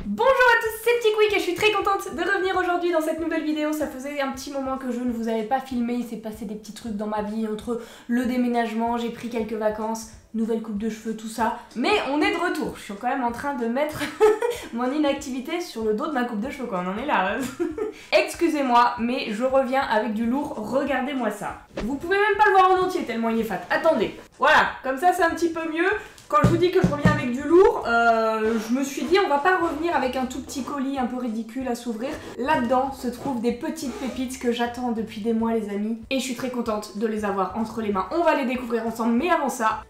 Bonjour à tous, c'est Petit Quick et je suis très contente de revenir aujourd'hui dans cette nouvelle vidéo. Ça faisait un petit moment que je ne vous avais pas filmé, il s'est passé des petits trucs dans ma vie entre le déménagement, j'ai pris quelques vacances, nouvelle coupe de cheveux, tout ça. Mais on est de retour, je suis quand même en train de mettre mon inactivité sur le dos de ma coupe de cheveux, quoi, on en est là. Excusez-moi, mais je reviens avec du lourd, regardez-moi ça. Vous pouvez même pas le voir en entier tellement il est fat. Attendez, voilà, comme ça c'est un petit peu mieux. Quand je vous dis que je reviens avec du lourd, je me suis dit on va pas revenir avec un tout petit colis un peu ridicule à s'ouvrir. Là-dedans se trouvent des petites pépites que j'attends depuis des mois les amis. Et je suis très contente de les avoir entre les mains. On va les découvrir ensemble, mais avant ça...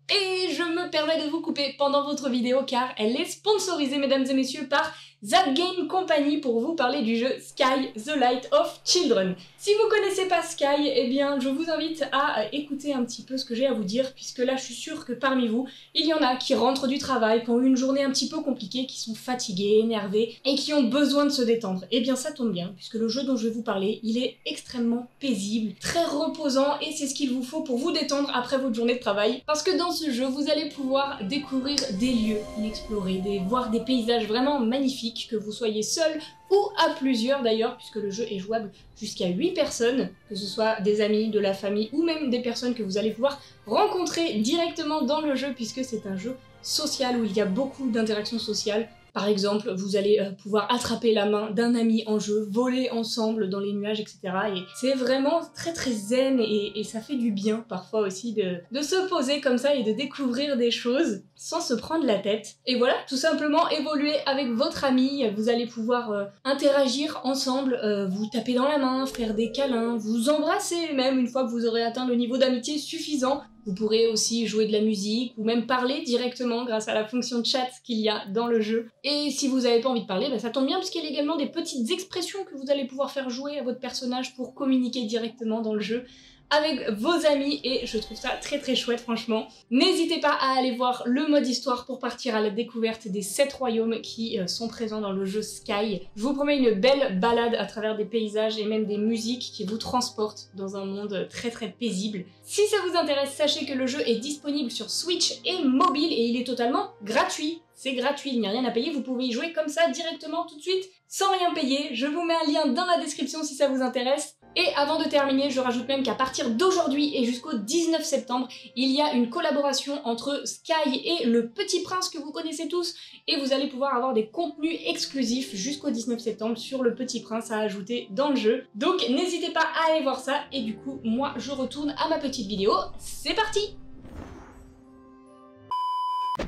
Et je me permets de vous couper pendant votre vidéo car elle est sponsorisée mesdames et messieurs par That Game Company pour vous parler du jeu Sky The Light of Children. Si vous connaissez pas Sky, eh bien je vous invite à écouter un petit peu ce que j'ai à vous dire puisque là je suis sûre que parmi vous, il y en a qui rentrent du travail, qui ont eu une journée un petit peu compliquée, qui sont fatigués, énervés et qui ont besoin de se détendre. Eh bien ça tombe bien puisque le jeu dont je vais vous parler, il est extrêmement paisible, très reposant et c'est ce qu'il vous faut pour vous détendre après votre journée de travail. Parce que dans ce jeu, vous allez pouvoir découvrir des lieux inexplorés, voir des paysages vraiment magnifiques, que vous soyez seul ou à plusieurs d'ailleurs, puisque le jeu est jouable jusqu'à 8 personnes, que ce soit des amis, de la famille ou même des personnes que vous allez pouvoir rencontrer directement dans le jeu, puisque c'est un jeu social où il y a beaucoup d'interactions sociales. Par exemple, vous allez pouvoir attraper la main d'un ami en jeu, voler ensemble dans les nuages, etc. Et c'est vraiment très très zen et ça fait du bien parfois aussi de se poser comme ça et de découvrir des choses sans se prendre la tête. Et voilà, tout simplement évoluer avec votre ami, vous allez pouvoir interagir ensemble, vous taper dans la main, faire des câlins, vous embrasser même une fois que vous aurez atteint le niveau d'amitié suffisant. Vous pourrez aussi jouer de la musique ou même parler directement grâce à la fonction de chat qu'il y a dans le jeu. Et si vous n'avez pas envie de parler, bah ça tombe bien puisqu'il y a également des petites expressions que vous allez pouvoir faire jouer à votre personnage pour communiquer directement dans le jeu avec vos amis et je trouve ça très très chouette franchement. N'hésitez pas à aller voir le mode histoire pour partir à la découverte des 7 royaumes qui sont présents dans le jeu Sky. Je vous promets une belle balade à travers des paysages et même des musiques qui vous transportent dans un monde très très paisible. Si ça vous intéresse, sachez que le jeu est disponible sur Switch et mobile et il est totalement gratuit. C'est gratuit, il n'y a rien à payer, vous pouvez y jouer comme ça directement tout de suite sans rien payer. Je vous mets un lien dans la description si ça vous intéresse. Et avant de terminer, je rajoute même qu'à partir d'aujourd'hui et jusqu'au 19 septembre, il y a une collaboration entre Sky et le Petit Prince que vous connaissez tous et vous allez pouvoir avoir des contenus exclusifs jusqu'au 19 septembre sur le Petit Prince à ajouter dans le jeu. Donc n'hésitez pas à aller voir ça et du coup, moi je retourne à ma petite vidéo. C'est parti!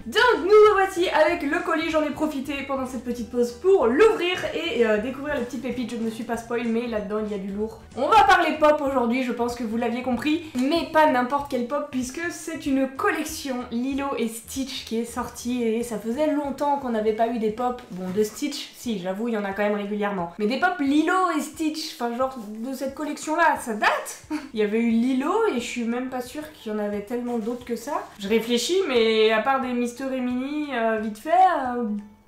Donc nous voici avec le colis, j'en ai profité pendant cette petite pause pour l'ouvrir et découvrir les petites pépites. Je ne me suis pas spoil mais là-dedans il y a du lourd. On va parler pop aujourd'hui, je pense que vous l'aviez compris, mais pas n'importe quelle pop puisque c'est une collection Lilo et Stitch qui est sortie et ça faisait longtemps qu'on n'avait pas eu des pop, bon de Stitch, si j'avoue il y en a quand même régulièrement, mais des pop Lilo et Stitch, enfin genre de cette collection là, ça date. Il y avait eu Lilo et je suis même pas sûre qu'il y en avait tellement d'autres que ça. Je réfléchis mais à part des Mister et Minnie vite fait,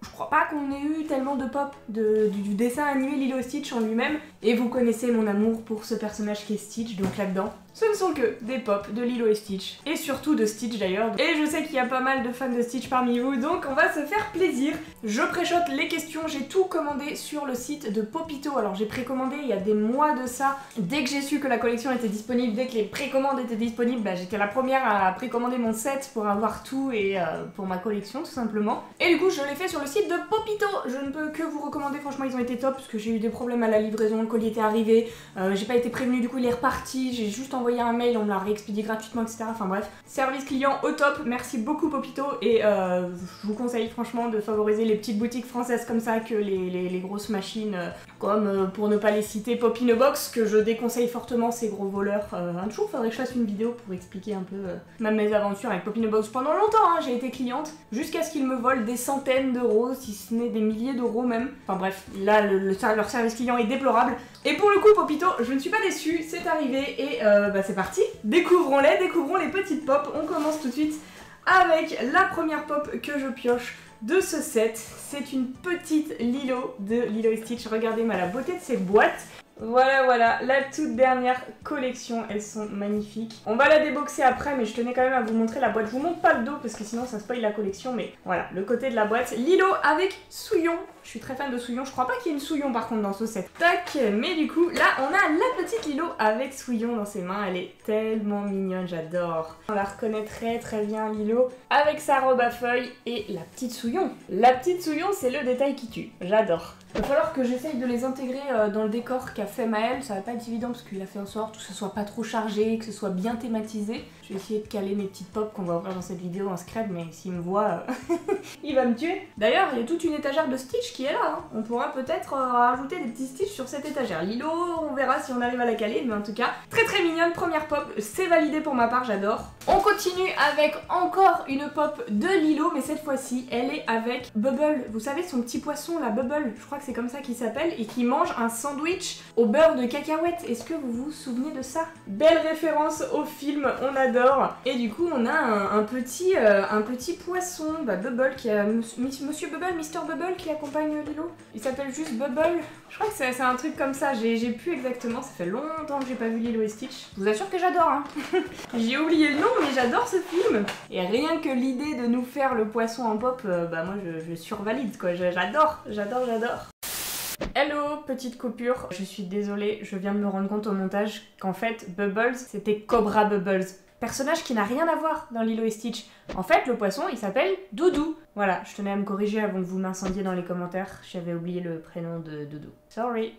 je crois pas qu'on ait eu tellement de pop du dessin animé Lilo et Stitch en lui-même. Et vous connaissez mon amour pour ce personnage qui est Stitch, donc là-dedans, ce ne sont que des pop de Lilo et Stitch. Et surtout de Stitch d'ailleurs. Et je sais qu'il y a pas mal de fans de Stitch parmi vous, donc on va se faire plaisir. Je préchote les questions, j'ai tout commandé sur le site de Popito. Alors j'ai précommandé il y a des mois de ça. Dès que j'ai su que la collection était disponible, dès que les précommandes étaient disponibles, bah, j'étais la première à précommander mon set pour avoir tout et pour ma collection tout simplement. Et du coup je l'ai fait sur le site de Popito. Je ne peux que vous recommander, franchement ils ont été top parce que j'ai eu des problèmes à la livraison, le colis était arrivé, j'ai pas été prévenue, du coup il est reparti, j'ai juste envoyé un mail, on me l'a réexpédié gratuitement, etc. Enfin bref, service client au top, merci beaucoup Popito et je vous conseille franchement de favoriser les petites boutiques françaises comme ça que les grosses machines comme pour ne pas les citer Pop in a Box que je déconseille fortement ces gros voleurs. Un jour faudrait que je fasse une vidéo pour expliquer un peu ma mésaventures avec Pop in a Box. Pendant longtemps hein, j'ai été cliente jusqu'à ce qu'ils me volent des centaines d'euros, si ce n'est des milliers d'euros même. Enfin bref, là leur service client est déplorable. Et pour le coup Popito, je ne suis pas déçue, c'est arrivé et bah c'est parti. Découvrons-les, découvrons les petites pop. On commence tout de suite avec la première pop que je pioche de ce set. C'est une petite Lilo de Lilo et Stitch. Regardez-moi la beauté de ces boîtes. Voilà, la toute dernière collection, elles sont magnifiques. On va la déboxer après, mais je tenais quand même à vous montrer la boîte. Je vous montre pas le dos parce que sinon ça spoil la collection, mais voilà, le côté de la boîte. Lilo avec Souillon. Je suis très fan de Souillon, je crois pas qu'il y ait une Souillon par contre dans ce set. Tac, mais du coup, là on a la petite Lilo avec Souillon dans ses mains, elle est tellement mignonne, j'adore. On la reconnaît très bien Lilo, avec sa robe à feuilles et la petite Souillon. La petite Souillon, c'est le détail qui tue, j'adore. Il va falloir que j'essaye de les intégrer dans le décor qu'a fait Maël, ça va pas être évident parce qu'il a fait en sorte que ce soit pas trop chargé, que ce soit bien thématisé. Je vais essayer de caler mes petites pop qu'on va ouvrir dans cette vidéo en scred, mais s'il me voit, il va me tuer. D'ailleurs, il y a toute une étagère de Stitch qui est là, hein. On pourra peut-être rajouter des petits Stitch sur cette étagère. Lilo, on verra si on arrive à la caler, mais en tout cas, très mignonne, première pop, c'est validé pour ma part, j'adore. On continue avec encore une pop de Lilo, mais cette fois-ci, elle est avec Bubble. Vous savez, son petit poisson, la Bubble, je crois que c'est comme ça qu'il s'appelle, et qui mange un sandwich au beurre de cacahuète. Est-ce que vous vous souvenez de ça? Belle référence au film, on adore. Et du coup, on a un petit poisson, Bubble, qui a Monsieur Bubble, Mister Bubble qui accompagne Lilo. Il s'appelle juste Bubble. Je crois que c'est un truc comme ça, j'ai plus exactement, ça fait longtemps que j'ai pas vu Lilo et Stitch. Je vous assure que j'adore, hein. J'ai oublié le nom, mais j'adore ce film. Et rien que l'idée de nous faire le poisson en pop, moi je survalide quoi, j'adore. Hello, petite coupure, je suis désolée, je viens de me rendre compte au montage qu'en fait Bubbles c'était Cobra Bubbles. Personnage qui n'a rien à voir dans Lilo et Stitch. En fait, le poisson, il s'appelle Doudou. Voilà, je tenais à me corriger avant que vous m'incendiez dans les commentaires. J'avais oublié le prénom de Doudou. Sorry.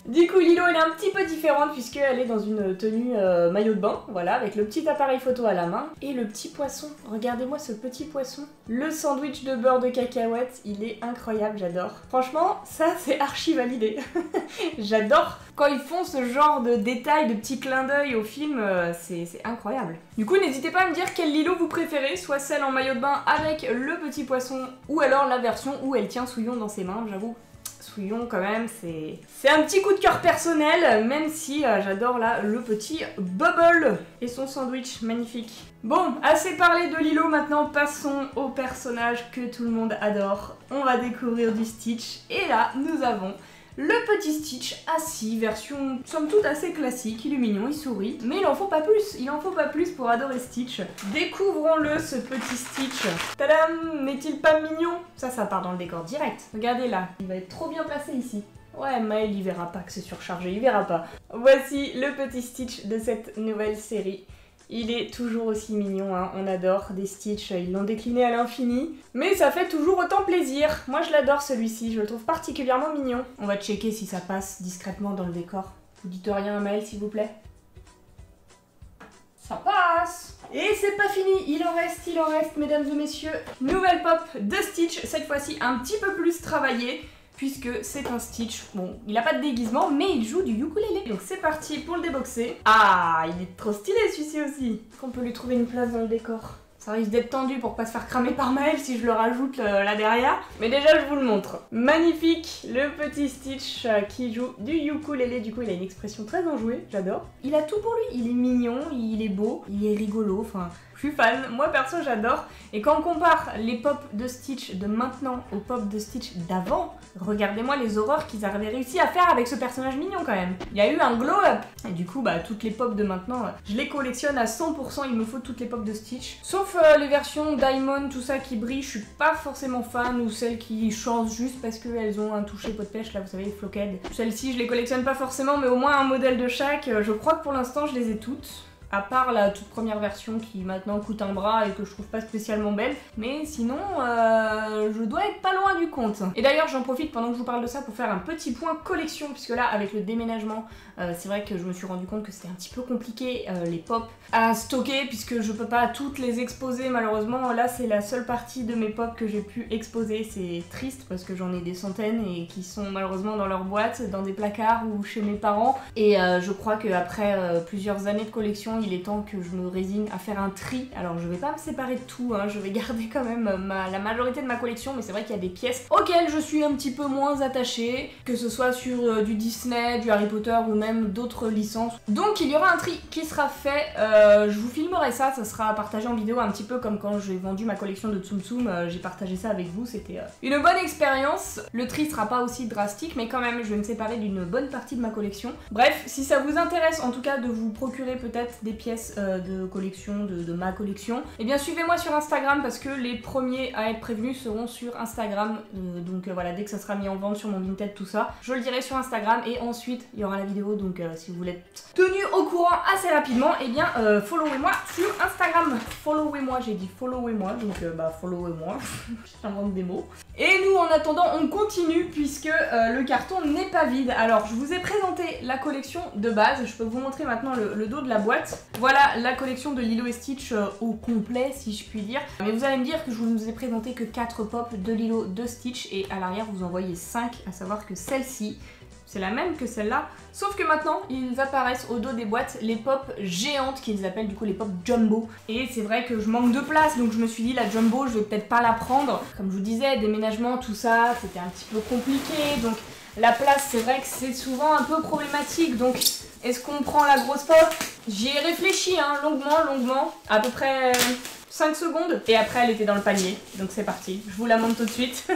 Du coup, Lilo, elle est un petit peu différente puisqu'elle est dans une tenue maillot de bain, voilà, avec le petit appareil photo à la main. Et le petit poisson, regardez-moi ce petit poisson. Le sandwich de beurre de cacahuète, il est incroyable, j'adore. Franchement, ça, c'est archi validé. J'adore quand ils font ce genre de détails, de petits clins d'œil au film, c'est incroyable. Du coup, n'hésitez pas à me dire quelle Lilo vous préférez, soit celle en maillot de bain avec le petit poisson, ou alors la version où elle tient Souillon dans ses mains, j'avoue. Souillon quand même, c'est un petit coup de cœur personnel, même si j'adore là le petit Bubble et son sandwich magnifique. Bon, assez parlé de Lilo, maintenant passons au personnage que tout le monde adore. On va découvrir du Stitch, et là nous avons le petit Stitch assis, version somme toute assez classique, il est mignon, il sourit, mais il en faut pas plus pour adorer Stitch. Découvrons-le, ce petit Stitch. Tadam! N'est-il pas mignon? Ça part dans le décor direct. Regardez là, il va être trop bien placé ici. Ouais, Maël il verra pas que c'est surchargé, il verra pas. Voici le petit Stitch de cette nouvelle série. Il est toujours aussi mignon, hein. On adore des Stitch, ils l'ont décliné à l'infini. Mais ça fait toujours autant plaisir. Moi je l'adore celui-ci, je le trouve particulièrement mignon. On va checker si ça passe discrètement dans le décor. Vous dites rien à Maël s'il vous plaît. Ça passe! Et c'est pas fini, il en reste mesdames et messieurs. Nouvelle pop de Stitch, cette fois-ci un petit peu plus travaillée. Puisque c'est un Stitch, bon, il a pas de déguisement, mais il joue du ukulélé. Donc c'est parti pour le déboxer. Ah, il est trop stylé celui-ci aussi. Est-ce qu'on peut lui trouver une place dans le décor? Ça risque d'être tendu pour pas se faire cramer par Maël si je le rajoute là derrière. Mais déjà, je vous le montre. Magnifique, le petit Stitch qui joue du ukulélé. Du coup, il a une expression très enjouée, j'adore. Il a tout pour lui. Il est mignon, il est beau, il est rigolo, enfin... Je suis fan, moi perso j'adore. Et quand on compare les pop de Stitch de maintenant aux pop de Stitch d'avant, regardez-moi les horreurs qu'ils avaient réussi à faire avec ce personnage mignon quand même. Il y a eu un glow-up. Et du coup, toutes les pop de maintenant, je les collectionne à 100%, il me faut toutes les pop de Stitch. Sauf les versions Diamond, tout ça qui brille, je suis pas forcément fan, ou celles qui changent juste parce qu'elles ont un toucher pot de pêche, là vous savez, les floquettes. Celles-ci je les collectionne pas forcément, mais au moins un modèle de chaque. Je crois que pour l'instant je les ai toutes. À part la toute première version qui maintenant coûte un bras et que je trouve pas spécialement belle. Mais sinon, je dois être pas loin du compte. Et d'ailleurs, j'en profite pendant que je vous parle de ça pour faire un petit point collection. Puisque là, avec le déménagement, c'est vrai que je me suis rendu compte que c'était un petit peu compliqué les pop à stocker. Puisque je peux pas toutes les exposer malheureusement. Là, c'est la seule partie de mes pop que j'ai pu exposer. C'est triste parce que j'en ai des centaines et qui sont malheureusement dans leur boîte, dans des placards ou chez mes parents. Et je crois qu'après plusieurs années de collection, il est temps que je me résigne à faire un tri. Alors je vais pas me séparer de tout, hein, je vais garder quand même la majorité de ma collection, mais c'est vrai qu'il y a des pièces auxquelles je suis un petit peu moins attachée, que ce soit sur du Disney, du Harry Potter ou même d'autres licences. Donc il y aura un tri qui sera fait, je vous filmerai ça sera partagé en vidéo un petit peu comme quand j'ai vendu ma collection de Tsum Tsum, j'ai partagé ça avec vous, c'était une bonne expérience. Le tri sera pas aussi drastique, mais quand même je vais me séparer d'une bonne partie de ma collection. Bref, si ça vous intéresse en tout cas de vous procurer peut-être des pièces de collection, de ma collection, eh bien suivez-moi sur Instagram parce que les premiers à être prévenus seront sur Instagram, donc voilà, dès que ça sera mis en vente sur mon Vinted, tout ça, je le dirai sur Instagram et ensuite il y aura la vidéo, donc si vous voulez être tenu au courant assez rapidement, eh bien followez-moi sur Instagram. Followez-moi, j'ai dit followez-moi, donc followez-moi, j'invente des mots. Et nous en attendant on continue puisque le carton n'est pas vide. Alors je vous ai présenté la collection de base, je peux vous montrer maintenant le dos de la boîte. Voilà la collection de Lilo et Stitch au complet si je puis dire. Mais vous allez me dire que je vous ai présenté que 4 pop de Lilo, de Stitch et à l'arrière vous en voyez 5, à savoir que celle-ci c'est la même que celle-là, sauf que maintenant ils apparaissent au dos des boîtes les pop géantes qu'ils appellent du coup les pop jumbo. Et c'est vrai que je manque de place, donc je me suis dit la jumbo je vais peut-être pas la prendre. Comme je vous disais, déménagement, tout ça, c'était un petit peu compliqué, donc la place c'est vrai que c'est souvent un peu problématique. Donc est-ce qu'on prend la grosse pop? J'y ai réfléchi hein, longuement, à peu près 5 secondes, et après elle était dans le panier, donc c'est parti, je vous la montre tout de suite.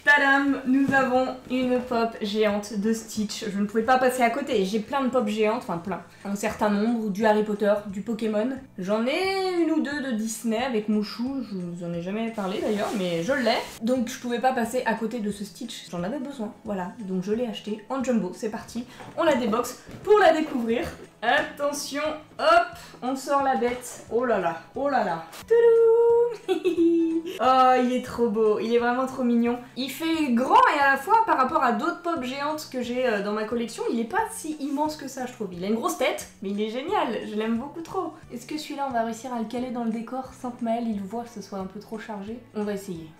Tadam, nous avons une pop géante de Stitch, je ne pouvais pas passer à côté, j'ai plein de pop géantes, enfin plein, un certain nombre, du Harry Potter, du Pokémon, j'en ai une ou deux de Disney avec Mouchou, je vous en ai jamais parlé d'ailleurs, mais je l'ai, donc je pouvais pas passer à côté de ce Stitch, j'en avais besoin, voilà, donc je l'ai acheté en jumbo, c'est parti, on la déboxe pour la découvrir. Attention, hop, on sort la bête. Oh là là, oh là là. Toudou. Oh, il est trop beau, il est vraiment trop mignon. Il fait grand et à la fois par rapport à d'autres pop géantes que j'ai dans ma collection, il est pas si immense que ça je trouve. Il a une grosse tête, mais il est génial, je l'aime beaucoup trop. Est-ce que celui-là on va réussir à le caler dans le décor sans que Maël il voit que ce soit un peu trop chargé? On va essayer.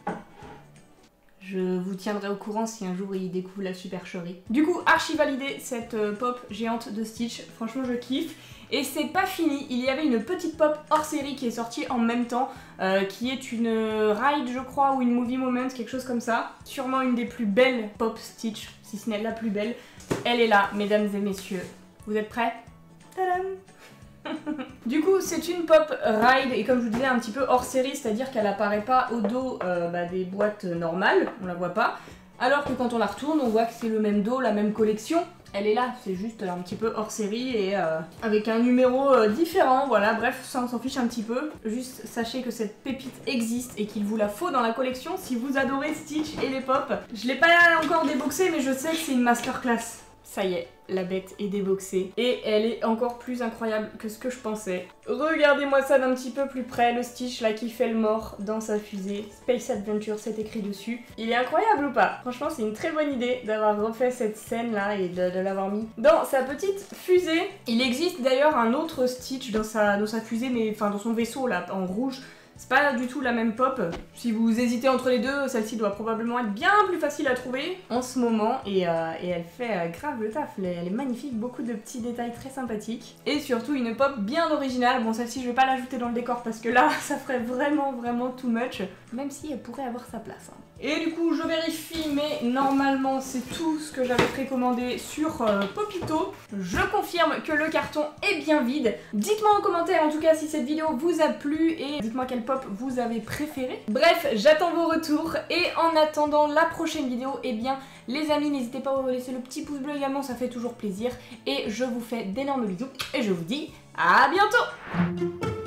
Je vous tiendrai au courant si un jour il découvre la supercherie. Du coup, archi validé cette pop géante de Stitch. Franchement, je kiffe. Et c'est pas fini, il y avait une petite pop hors série qui est sortie en même temps, qui est une ride, je crois, ou une movie moment, quelque chose comme ça. Sûrement une des plus belles pop Stitch, si ce n'est la plus belle. Elle est là, mesdames et messieurs. Vous êtes prêts? Tadam! Du coup c'est une pop ride et comme je vous disais un petit peu hors série, c'est-à-dire qu'elle apparaît pas au dos des boîtes normales, on la voit pas, alors que quand on la retourne on voit que c'est le même dos, la même collection. Elle est là, c'est juste un petit peu hors série et avec un numéro différent, voilà, bref, ça on s'en fiche un petit peu. Juste sachez que cette pépite existe et qu'il vous la faut dans la collection si vous adorez Stitch et les pop. Je l'ai pas encore déboxée mais je sais que c'est une masterclass. Ça y est, la bête est déboxée et elle est encore plus incroyable que ce que je pensais. Regardez-moi ça d'un petit peu plus près, le Stitch là qui fait le mort dans sa fusée. Space Adventure, c'est écrit dessus. Il est incroyable ou pas? Franchement, c'est une très bonne idée d'avoir refait cette scène là et de l'avoir mis dans sa petite fusée. Il existe d'ailleurs un autre Stitch dans sa fusée, mais enfin dans son vaisseau là, en rouge. C'est pas du tout la même pop. Si vous hésitez entre les deux, celle-ci doit probablement être bien plus facile à trouver en ce moment. Et elle fait grave le taf. Elle est magnifique, beaucoup de petits détails très sympathiques. Et surtout une pop bien originale. Bon, celle-ci, je vais pas l'ajouter dans le décor parce que là, ça ferait vraiment too much. Même si elle pourrait avoir sa place. Hein. Et du coup, je vérifie, mais normalement, c'est tout ce que j'avais précommandé sur Popito. Je confirme que le carton est bien vide. Dites-moi en commentaire, en tout cas, si cette vidéo vous a plu et dites-moi quelle pop vous avez préféré. Bref, j'attends vos retours et en attendant la prochaine vidéo, eh bien, les amis, n'hésitez pas à laisser le petit pouce bleu également, ça fait toujours plaisir. Et je vous fais d'énormes bisous et je vous dis à bientôt!